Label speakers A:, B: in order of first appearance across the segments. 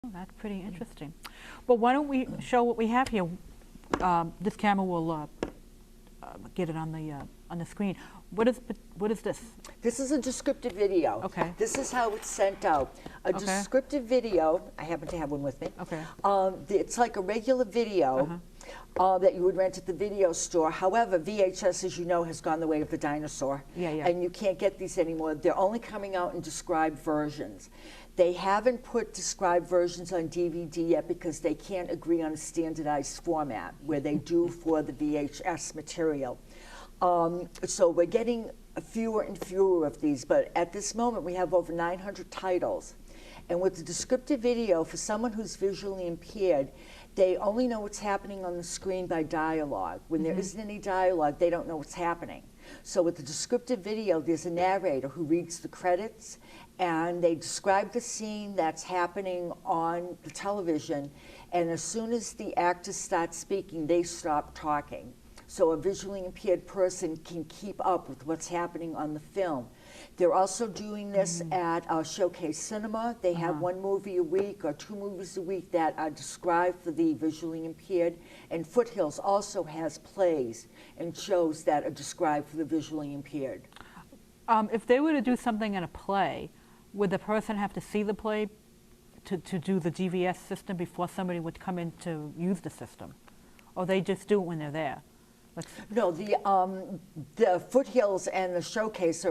A: Oh, that's pretty interesting. But why don't we show what we have here? This camera will get it on the screen. What is this?
B: This is a descriptive video.
A: Okay.
B: This is how it's sent out. A
A: Okay.
B: descriptive video, I happen to have one with me.
A: Okay.
B: It's like a regular video that you would rent at the video store. However, VHS, as you know, has gone the way of the dinosaur.
A: Yeah, yeah.
B: And you can't get these anymore. They're only coming out in described versions. They haven't put described versions on DVD yet because they can't agree on a standardized format where they do for the VHS material. So we're getting fewer and fewer of these, but at this moment we have over 900 titles. And with the descriptive video, for someone who's visually impaired, they only know what's happening on the screen by dialogue. When there isn't any dialogue, they don't know what's happening. So with the descriptive video, there's a narrator who reads the credits, and they describe the scene that's happening on the television, and as soon as the actors start speaking, they stop talking. So a visually impaired person can keep up with what's happening on the film. They're also doing this at Showcase Cinema. They have one movie a week or 2 movies a week that are described for the visually impaired. And Foothills also has plays and shows that are described for the visually impaired.
A: If they were to do something in a play, would the person have to see the play to do the DVS system before somebody would come in to use the system? Or they just do it when they're there?
B: No, the Foothills and the Showcase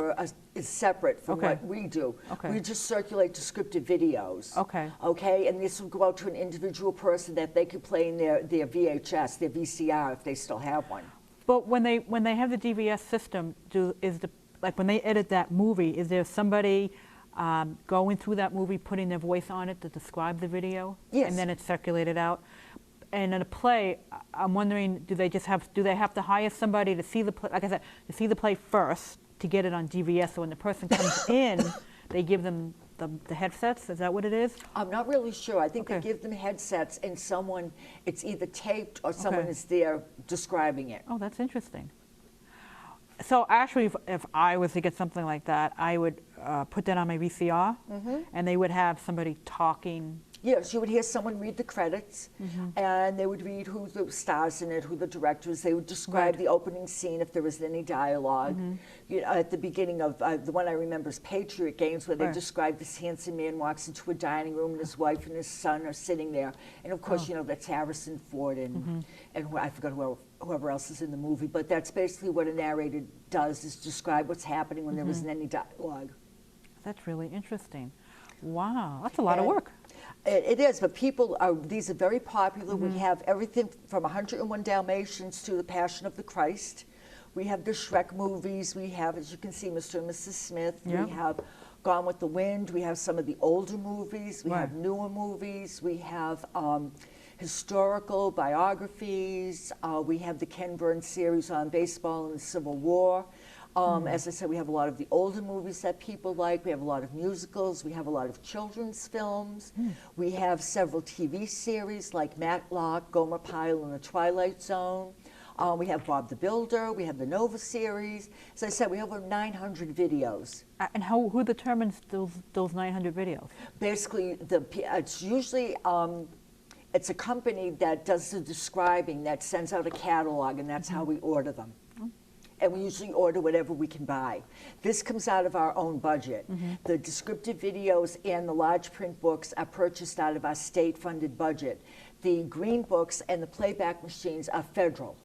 B: is separate from
A: Okay.
B: what we do.
A: Okay.
B: We just circulate descriptive videos.
A: Okay.
B: Okay, and this will go out to an individual person that they could play in their VHS, their VCR, if they still have one.
A: But when they have the DVS system, like when they edit that movie, is there somebody going through that movie, putting their voice on it to describe the video?
B: Yes.
A: And then it's circulated out? And in a play, I'm wondering, do they have to hire somebody to see the play, like I said, to see the play first to get it on DVS, so when the person comes in, they give them the headsets? Is that what it is?
B: I'm not really sure. I think
A: Okay.
B: they give them headsets and it's either taped or someone
A: Okay.
B: is there describing it.
A: Oh, that's interesting. So actually, if I was to get something like that, I would put that on my VCR, and they would have somebody talking.
B: Yes, you would hear someone read the credits, and they would read who the stars in it, who the director is. They would describe
A: Right.
B: the opening scene if there was any dialogue. You know, at the beginning of the one I remember is Patriot Games, where they
A: Right.
B: describe this handsome man walks into a dining room and his wife and his son are sitting there. And of course, you know, that's Harrison Ford and I forgot whoever else is in the movie. But that's basically what a narrator does, is describe what's happening when there isn't any dialogue.
A: That's really interesting. Wow, that's a lot of
B: And
A: work.
B: It is, but these are very popular. We have everything from 101 Dalmatians to The Passion of the Christ. We have the Shrek movies. We have, as you can see, Mr. and Mrs. Smith.
A: Yep.
B: We have Gone with the Wind. We have some of the older movies. We have
A: Right.
B: newer movies. We have historical biographies. We have the Ken Burns series on baseball and the Civil War. As I said, we have a lot of the older movies that people like. We have a lot of musicals. We have a lot of children's films. We have several TV series like Matlock, Gomer Pyle, and The Twilight Zone. We have Bob the Builder. We have the Nova series. As I said, we have over 900 videos.
A: And who determines those 900 videos?
B: Basically, it's usually it's a company that does the describing, that sends out a catalog, and that's how we order them. And we usually order whatever we can buy. This comes out of our own budget. The descriptive videos and the large print books are purchased out of our state-funded budget. The green books and the playback machines are federal.